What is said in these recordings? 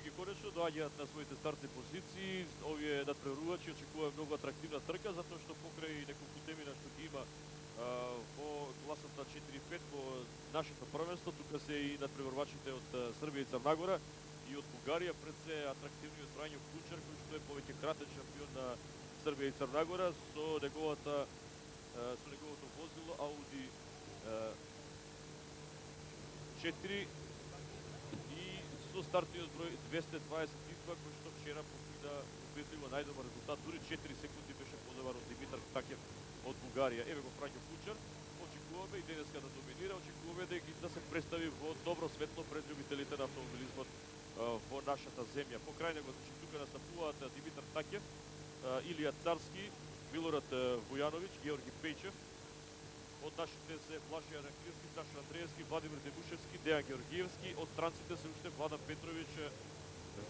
ги конечно доаѓаат на своите стартни позиции. Овие надпреварувачи очекуваат многу атрактивна трка затоа што покрај неколку темина што ги има во класата 4-5 во нашето првенство, тука се и надпреварувачите од Србија и Црна Гора и од Бугарија, пред се атрактивниот Фрањо Кучар, кој што е повеќе кратен шампион на Србија и Црна Гора со неговото возило Ауди 4 и со стартниот број 222, кој што вчера постигна убедливо најдобар резултат, дури 4 секунди беше подобар од Димитар Такев од Бугарија. Еве го Фрањо Кучар, очекуваме и денеска да доминира, очекуваме да се представи во добро светло пред љубителите на автомобилизмот во нашата земја. Покрај него тука настапуваат Димитар Такев, Илија Царски, Милорад Вујановиќ, Георги Пејчев. Од нашите се Блажи Аракиевски, Саша Андреевски, Владимир Демушевски, Дејан Георгиевски. Од странците се уште Владан Петровиќ,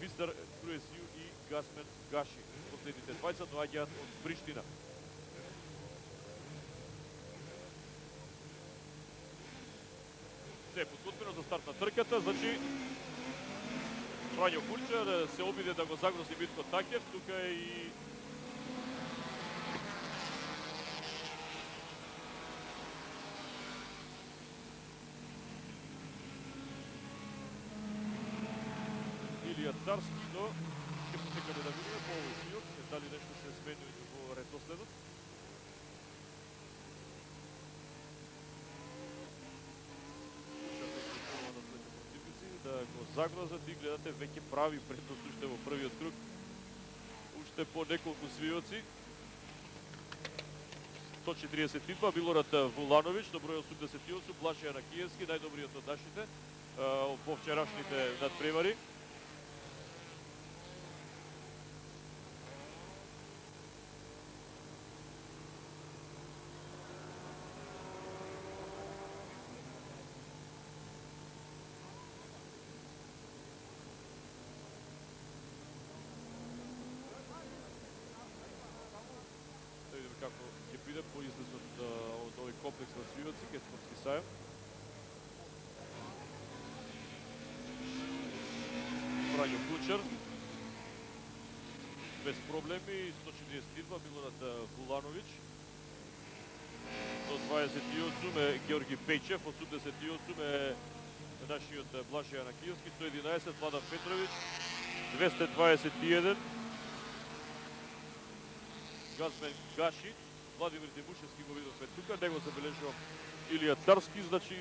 Вистар Круесију и Гасмен Гаши. Последните двајца доаѓаат од Приштина. Се е подготвено за старт на трката, значи Фрањо Кучар се обиде да го загрози Митко Такев, тука е и Илија Царски, но ќе посекаме да видиме по овој сниот, дали нешто се смени во редоследот. Да го загрозат и гледате веќе прави предност уште во првиот круг. Уште по неколку свиоци. 142 Милорад Вулановиќ до број 88, Блажи Анакиевски, најдобриот од нашите во вчерашните надпревари. Како ќе биде по излезот од овој комплекс на свиоци, ке спортски сајам. Фрањо Кучар без проблеми, 142 Милорад Вулановиќ. 128 е Георги Пејчев, 88 е нашиот Блажи Анакиевски, 111 Владан Петровиќ, 221 Гасмен Гаши, Владимир Демушевски го видовме тука, него забележувам Илија Царски, значи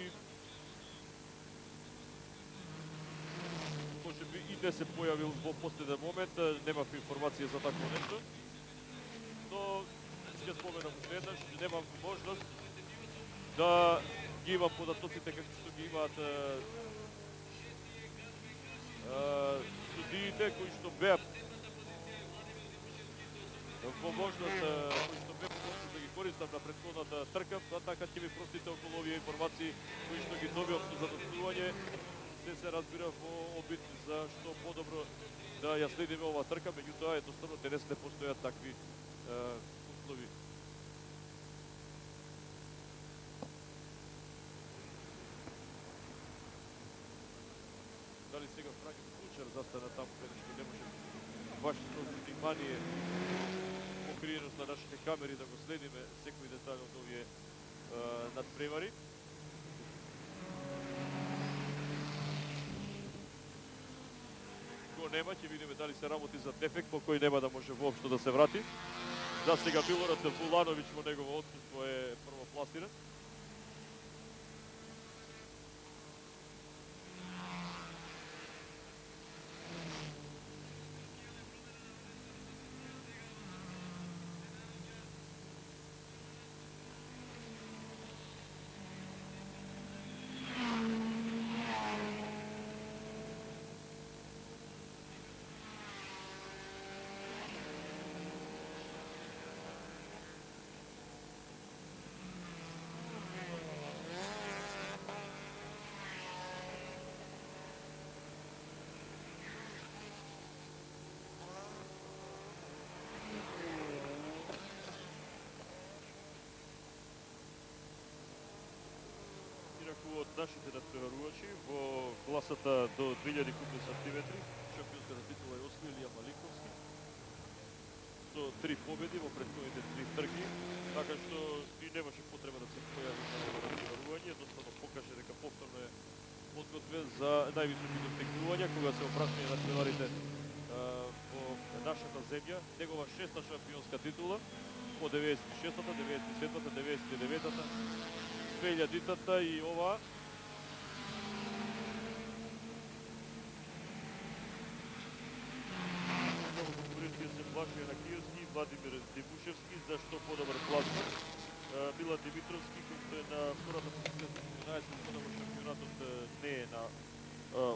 може би и не се појавил во последен момент, немав информација за такво нешто, но ќе споменам уште еднаш, немам можност да ги имам податоците како што ги имаат судиите кои што беа во можност кои што бе можност да ги користам на претходната трка, така ќе ми простите околу овие информации кои што ги добивам со задоцнување. Се разбира во обид за што подобро да ја следиме оваа трка, меѓутоа едноставно денес не постојат такви услови. Дали сега Фрањо Кучар застана таму каде што не може баш со внимание покриеност на нашите камери да го следиме секој детај од овие надпревари. Го нема, ќе видиме дали се работи за дефект по кој нема да може воопшто да се врати. За сега Милорад Вулановиќ во негово отсуство е првопласиран. нашите надпреварувачи во класата до 2000 кубни сантиметри. Шампионската титула ја освои Илија Маликовски со 3 победи во претходните 3 трки, така што и немаше потреба да се појави на ова надпреварување, едноставно покаже дека повторно е подготвен за највисоките стекнувања кога се опрашање надпреварите во нашата земја. Негова 6-та шампионска титула по 96-та, 97-та, 99-та, 2000-та и оваа. Многу конкуренција се Блажо Јанакиевски и Владимир Димушевски, за што подобар пласман. Милан Димитровски, кој што е на втората позиција со 14 года во шампионатот, не е на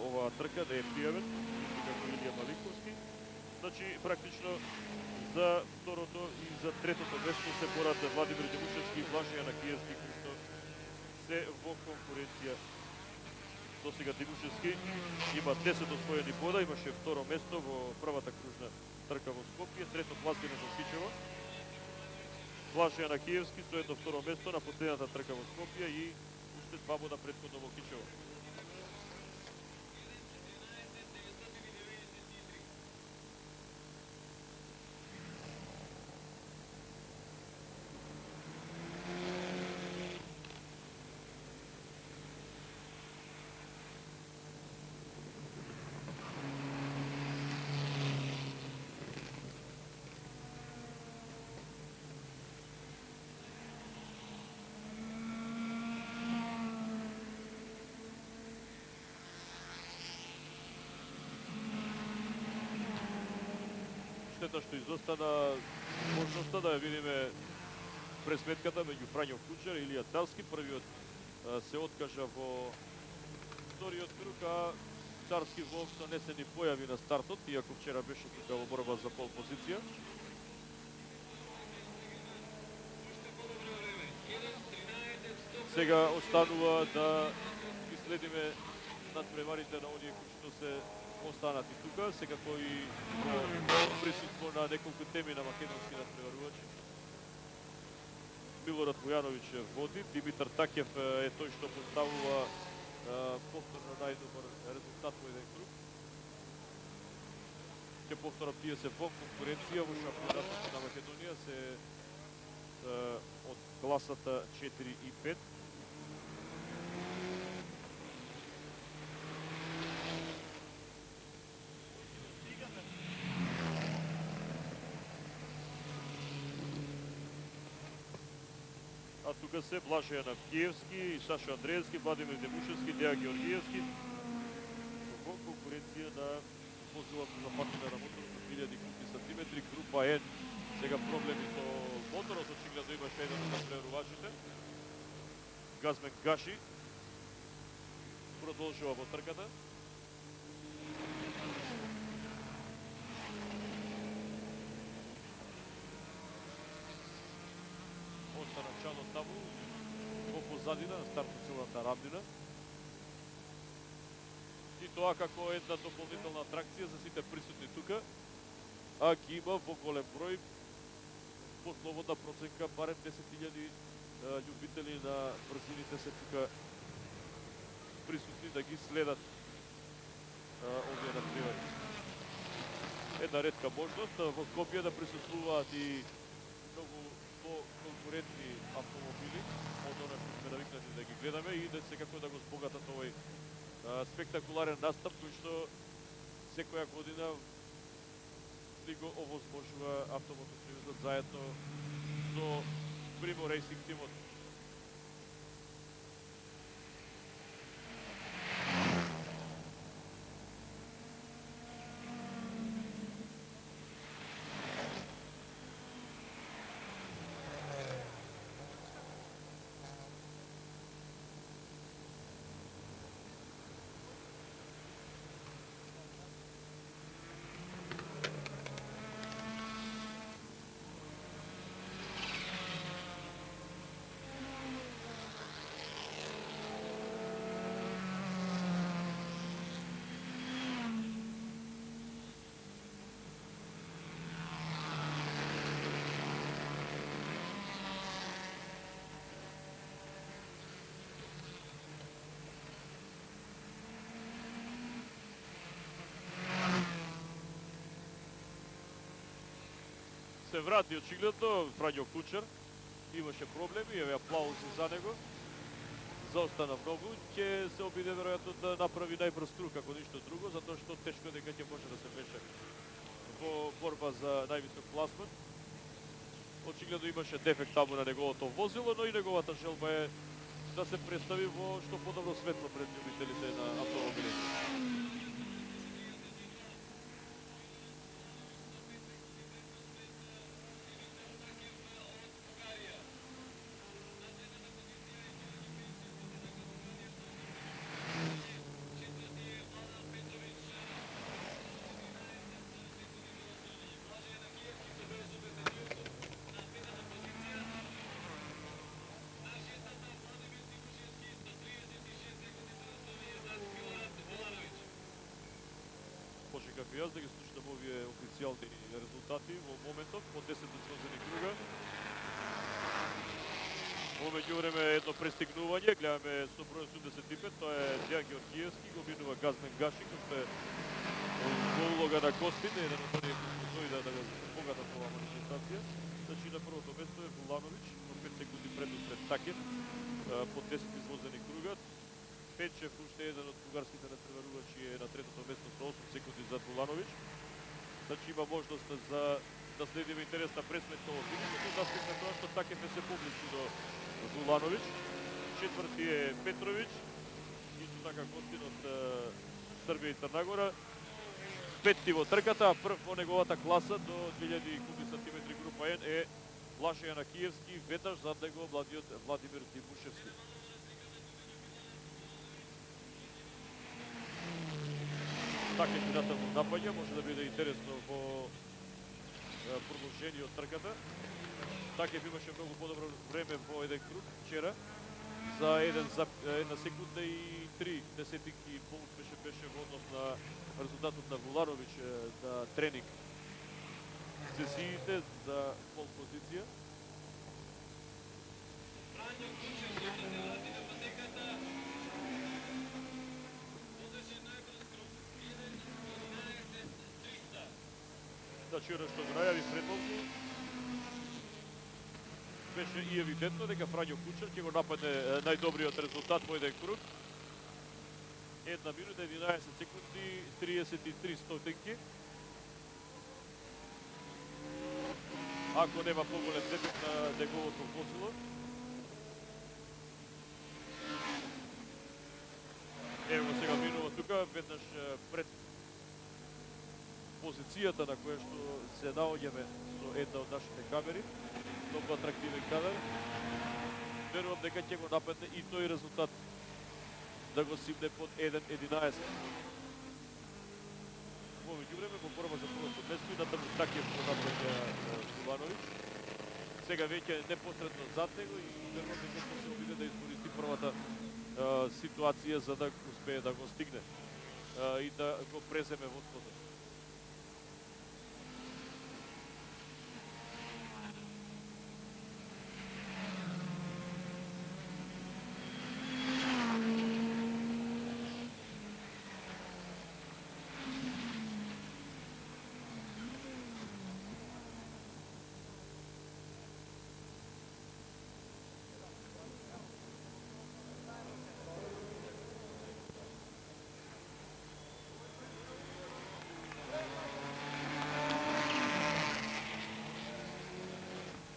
оваа трка, не е пријавен, како Илија Маликовски. Значи, практично за второто и за третото место се борат Владимир Димушевски и Блажо Јанакиевски, кои што се во конкуренција. До сега Димушевски има 10 освоени бода, имаше второ место во првата кружна трка во Скопје, трето пласирано во Кичево. Блажо Јанакиевски со едно второ место на последната трка во Скопје и уште 2 бода претходно во Кичево. Штета што изостана можноста да ја видиме пресметката меѓу Фрањо Куџар и Илија Талски. Првиот се откажа во вториот круг, а Царски воопшто не се ни појави на стартот, иако вчера беше тука во борба за пол позиција. Сега останува да следиме надпреварите на оние кои што се останати тука, секако и во присуство на неколку теми на македонски надпреварувачи. Милорад Војановиќ води, Димитар Такев е тој што поставува повторно најдобар резултат во еден круг. Ќе повторам, тие се во конкуренција во шампионатот на Македонија, се од класата 4 и 5. А тука се Блажо Јанакиевски, Сашо Андреевски, Владимир Демушевски, Деја Георгиевски во конкуренција на возилото за патина на мотор со 1000 кубни сантиметри, група N. Сега проблеми со моторот, очигледно имаше еден од надпреварувачите. Газмен Гаши продолжува во трката. Остана Чано таму во позадина на стартоцелната рамдина. И тоа како една дополнителна атракција за сите присутни тука, а ги има во голем број, по слободна проценка, барем 10.000 љубители на брзините се тука присутни да ги следат овие надпревари. Една ретка можност во Скопје да присуствуваат и многу конкурентни автомобили од она што сме навикнати да ги гледаме и да секако да го збогатат овој спектакуларен настап кој што секоја година ли го овозможува Автобото-сојузот заедно со Primo Racing тимот. се врати очигледно Фрањо Кучар. Имаше проблеми, еве аплаузи за него. Заостана многу, ќе се обиде веројатно да направи најбрз круг ако ништо друго, затоа што тешко дека ќе може да се меше во борба за највисок пласман. Очигледно имаше дефект таму на неговото возило, но и неговата желба е да се представи во што подобро светло пред љубителите на автомобилите. Може како јас да ги слушам овие официјални резултати во моментот по 10 извозени круга. Во меѓувреме едно пристигнување, гледаме со број 85, тоа е Дејан Ѓорѓиевски, го минува Газмен Гаши, кој што е во улога на гостин, еден од оние кои дојде да го богатат ова манифестација. Значи на првото место е Вулановиќ, во 5 секунди пред Такев, по 10 извозени круга. Пенчев, уште еден од бугарските натпреварувачи, е на третото место со 8 секунди зад Вулановиќ. Значи има можност за да следиме интересна пресметка во финишот, за аспект на тоа што Такев е се поблиску до Вулановиќ. Четврти е Петровиќ, исто така гостин од Србија и Црнагора. Петти во трката, а прв во неговата класа до 2000 кубни сантиметри група N е Лаше Јанакиевски, веднаш зад него младиот Владимир Димушевски. Така и натаму напаѓа, може да биде интересно во продолжениот трката. Такев имаше многу подобро време во еден круг вчера. За една секунда и 3 десетинки и пол беше во однос на резултатот на Вулановиќ на тренинг сесиите за пол позиција. Значи, оно што го најави предмалку, беше и евидентно дека Фрањо Кучар ќе го нападне најдобриот резултат во еден круг. 1 минута 11 секунди 33 стотинки. Ако нема поголем дефект на неговото возило. Ево сега минува тука, веднаш пред позицијата на која што се наоѓаме со една од нашите камери, многу атрактивен кадер. Верувам дека ќе го нападне и тој резултат да го симне под 1.11. Во меѓувреме во борба за првото место и натаму Такев го напаѓа Вулановиќ. Сега веќе непосредно зад него и верувам дека ќе се обиде да искористи првата ситуација за да успее да го стигне и да го преземе водството.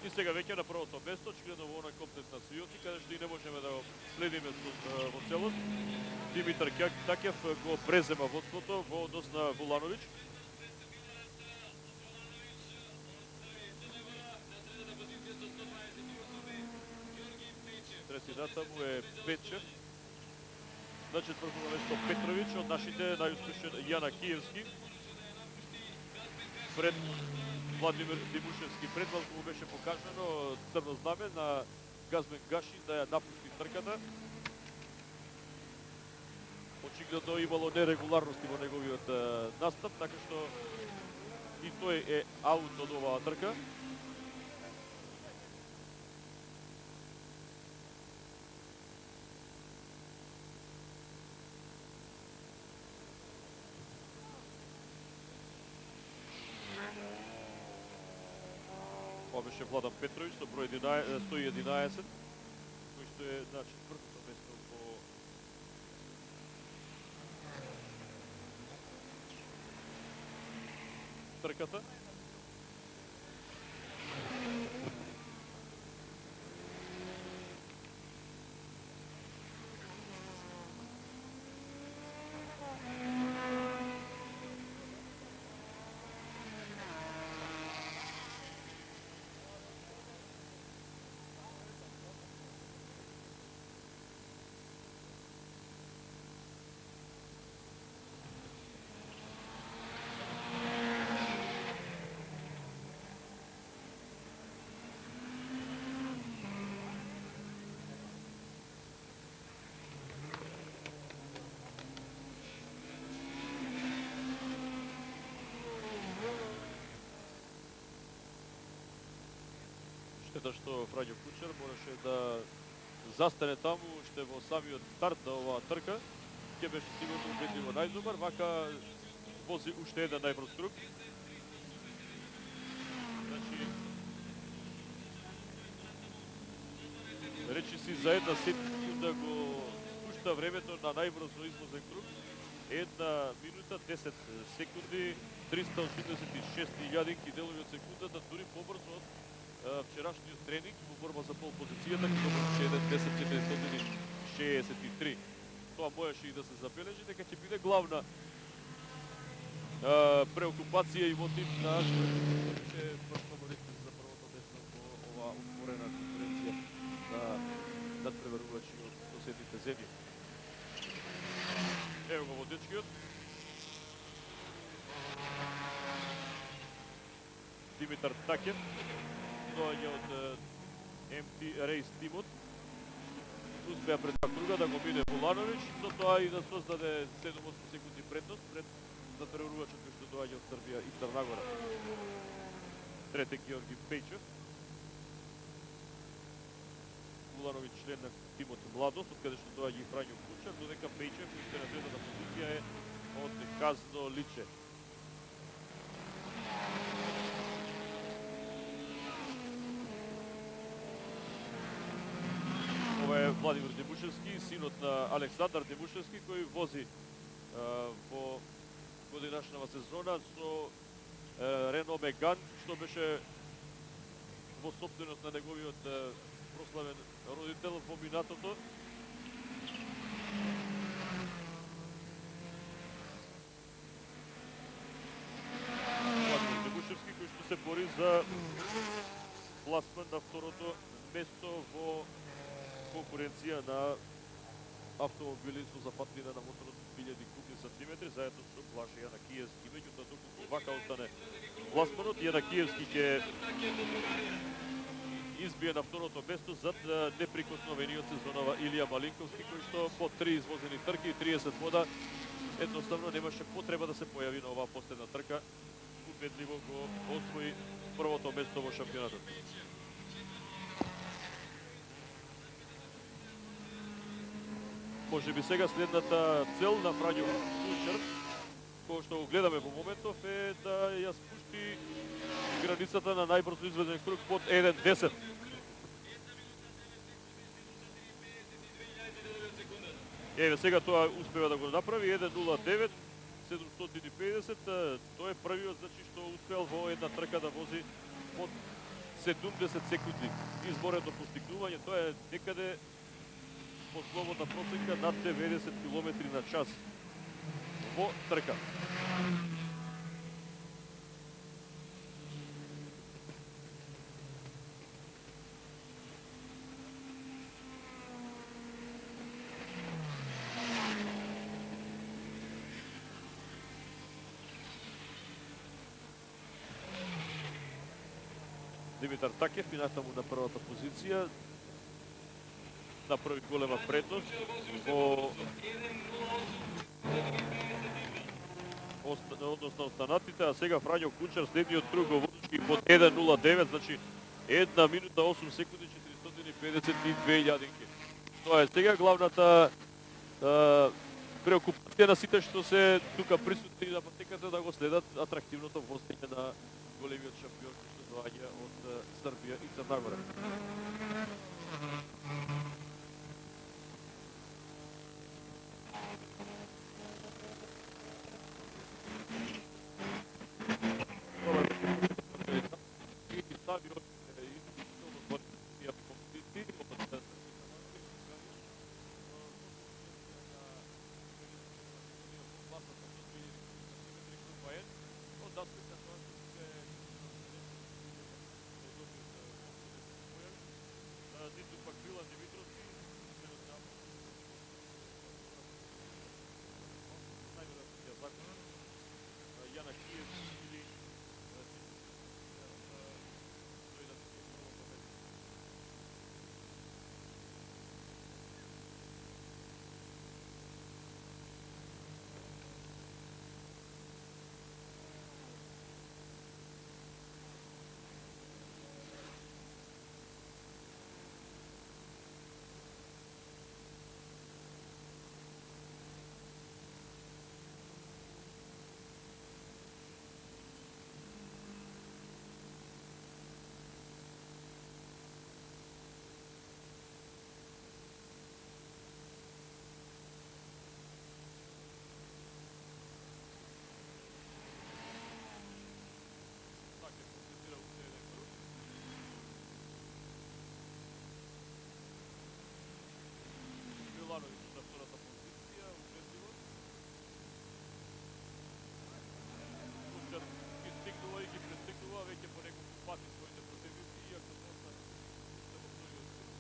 И сега веќе на првото место, очигледно во онај комплет на Сујоци, каде што и не можеме да го следиме во целост. Димитар Такев го презема водството во однос на Вулановиќ. Трети натаму е Пенчев. На четврто место Петровиќ, од нашите најуспешен Јанакиевски. Пред Владимир Димушевски предмалку му беше покажано црно знаме на Газмен Гаши да ја напусти трката. Очигледно имало нерегуларности во неговиот настап, така што и тој е аут од оваа трка. Тоа беше Владан Петровиќ со број 111, кој што е на четвртото место во трката. Штета што Фрањо Кучер мораше да застане таму уште во самиот старт на оваа трка. Ќе беше сигурно убедливо најдобар, вака вози уште еден најбрз круг. Значи, речи си за една секунда го спушта времето на најбрзо излозен круг. 1 минута 10 секунди, 386 илјадинки делови од секундата, дури побрзо од вчерашниот тренинг во борба за пол позицијата, кога беше 10.463. Тоа можеше и да се забележи, дека ќе биде главна преокупација и мотив на ќе фаворит за првото место во оваа отворена конференција на надпреварувачи од соседните земји. Ево го водечкиот. Димитар Такев доаѓа од MT Race тимот. Успеа пред два круга да го мине Волановиќ, со тоа и да создаде 7-8 секунди предност пред надпреварувачот кој што доаѓа од Србија и Црна Гора. Трети Георги Пејчев. Волановиќ член на тимот Младост, од каде што доаѓа и Фрањо Кучер, додека Пејчев кој што е на третата позиција е од Казно Личе. Ова е Владимир Демушевски, синот на Александар Демушевски, кој вози во годинашнава сезона со Рено Меган, што беше во собственост на неговиот прославен родител во минатото. Владимир Демушевски, кој што се бори за пласман на второто место во конкуренција на автомобили со запатнина на мотор од 1000 кубни сантиметри, заедно со Блаже Јанакиевски. Меѓутоа, доколку вака остане пласманот, Јанакиевски ќе избие на второто место зад неприкосновениот сезонова Илија Малинковски, кој што по 3 извозени трки и 30 бода едноставно немаше потреба да се појави на оваа последна трка. Убедливо го освои првото место во шампионатот. Може би сега следната цел на Фрањо Кучер, кој што го гледаме во моментов, е да ја спушти границата на најбрзо изведен круг под 1.10. Еве сега тоа успева да го направи 1.09, 750. Тој е првиот, значи, што успеал во една трка да вози под 70 секунди. Изборено постигнување, тоа е некаде по слободна проценка над 90 км на час во трка. Димитар Такев минатаму на првата позиција, направи голема предност во односно останатите, а сега Фрањо Кучер следниот круг го водички под 1.09, значи 1 минута 8 секунди 452 илјадинки. Тоа е сега главната преокупација на сите што се тука присутни на патеката, да го следат атрактивното возење на големиот шампион што доаѓа од Србија и Црна Гора. Ниту пак Милан Димитровски, најверојатно ќе закон Јана Киев или дојдат во прво победи. Така процесира уште еден круг. Милановиќ на втората позиција, убедливо. Лучар ги стигнува и ги пристигнува веќе по неколку пати своите противници, иако тоа са уште во вториот круг.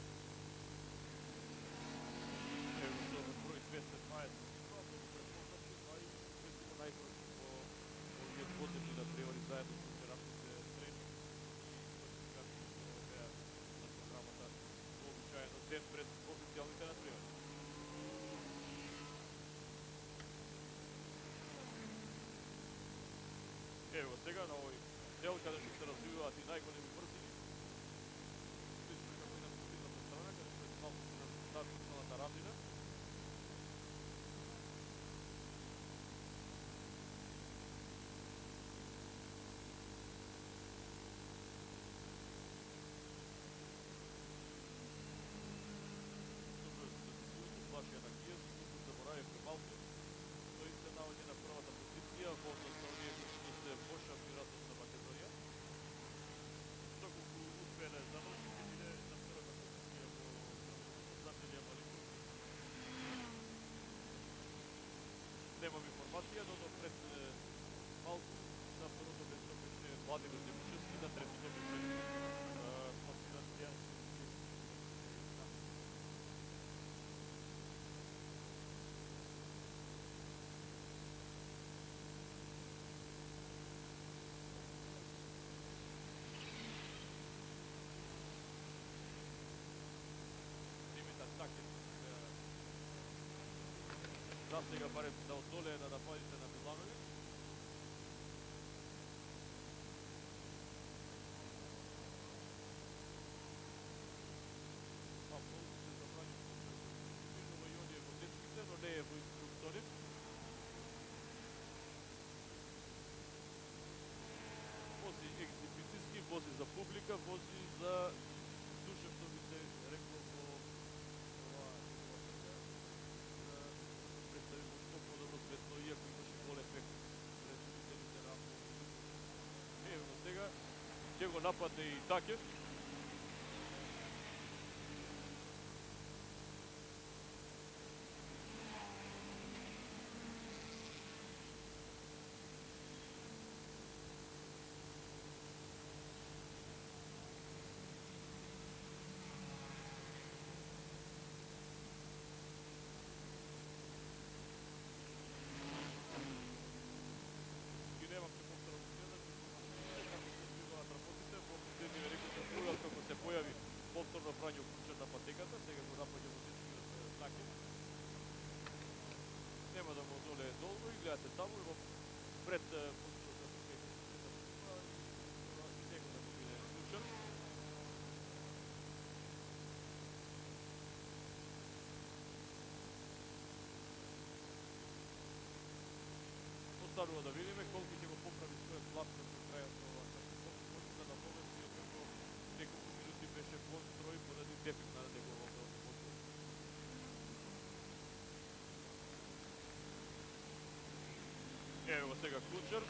Ево со број 220, тоа многу препознати, а и убедливо најбрз во овие дводневни надпревари заедно со вчерашните тренинг и квалификации што беа на програмата вообичаено ден пред официјалните надпревари. Ево сега на овој дел каде што се развиваат и најголеми брзини. Слично како и на противната страна, каде што е малку на финалната равнина. Плашија на Киев, туку заборавив малку. Тој се наоѓа на првата позиција во однос на оние кои што се во шампионатот на Македонија. Доколку успее да заврши, ќе биде на втората позиција во Замилија Маликов. Немам информација, но пред малку на второто место беше Владимир Демушевски, на третото беше Максиман Стојански. Засега барем да одолее на нападите на Милановиќ. Апол се забрани во и оние во дечките, но не е во инструктори. Вози ексибицијски, вози за публика, вози за душа, што би се рекло во ова представи во што подобро светло, иако имаше гол ефект пред судителите на Апол. Ево сега ќе го нападне и Такев. Повторно праќа клучот на патеката, сега го напаѓа во дечкиот Такев. Нема да му одолее долго и гледате таму во пред позиција за патеката и него да го биде клучот. Останува да видиме колку ќе го поправи својот лапсот до крајот на ова трка, колку може да Словенци како неколку минути беше кон строј поради дефект на неговото возило. Ево го сега Клучар.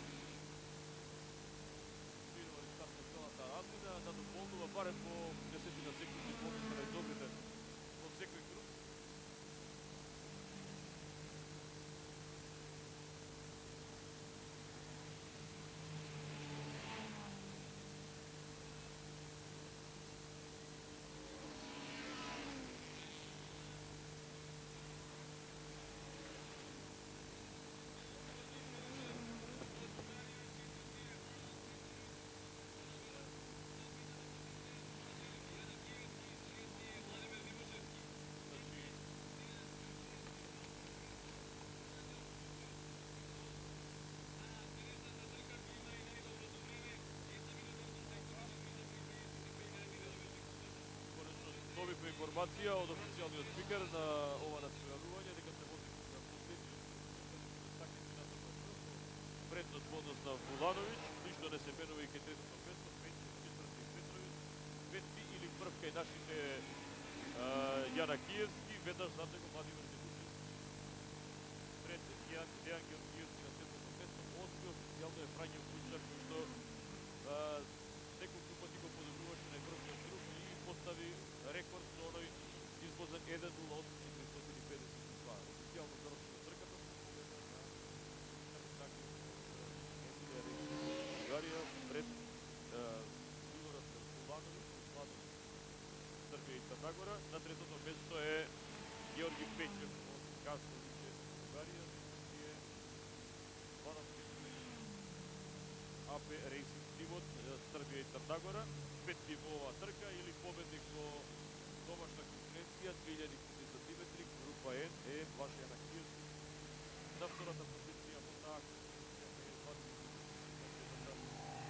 Минува низ старт на целата Азмина, да дополнува барем по 10 на секунди помисле најдобрите во секој круг. Добивме информација од официјалниот спикер на ова натпреварување дека се вози на последниот такмичен на предност во однос на Булановиќ, ништо не се менува и кај третото место, пети, четврти Петровиќ, петти или прв кај нашите Јана Киевски, веднаш зад него Владимир Дегушевски. Пред Дејан Георгиевски на седмото место, осми официјално е Фрањо Клучар, кој што неколку пати го подобруваше најбрзиот круг и постави рекорд со оној извозен 1:08:452. Официјално завршена трката со победа на Емилија Рейсинг од Бугарија пред Милорад Булановиќ од Србија и Црна Гора. На третото место е Георги Печев од Касовиќе Бугарија, четврти е Владан Петровиќ АП Рейсинг тимот Србија и Црна Гора. Петти во оваа трка или победник во домашна конкуренција 2000 кубни сантиметри, група N е Блаж Јанакиевски. На втората позиција во таа конкуренција е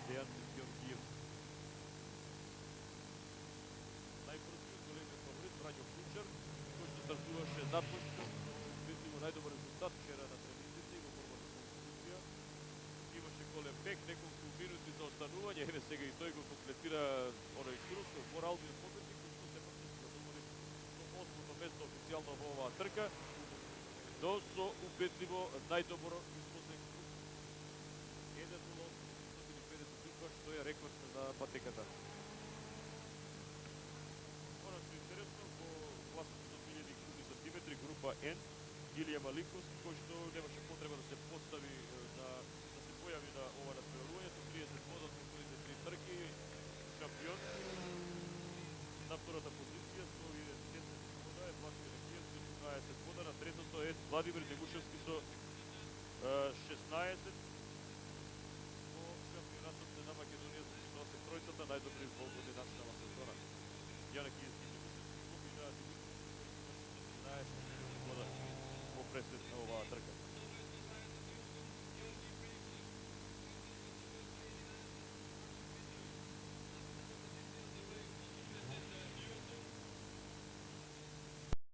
Дејан Георгиевски. Најбрзиот големиот фаворит Фрањо Клучар, кој што стартуваше надмошно, убедливо најдобар резултат вчера на тренингите и во борбата за позиција. Имаше голем бег, неколку минути за останување, еве сега и тој го комплетира оној круг, моралниот победник, кој што сепак се задоволи со осмото место официјално во оваа трка, но со убедливо најдобро извозен круг 1:08:452, што е рекорд на патеката. Она што е интересно, во класот до 2000 кубни сантиметри, група N, Илија Маликовски, кој што немаше потреба да се постави појави на ова натпреварување со 30 бода од предходните 3 трки, шампион. На втората позиција со 10 бода е Блаж Јанакиевски со 20 бода, на третото е Владимир Дегушевски со 16. Во шампионатот на Македонија се носат тројцата најдобри во годинашната сезона. Јанакиевски Дегушевски победа, Дегушевски со 11 бода во пресет на оваа трка.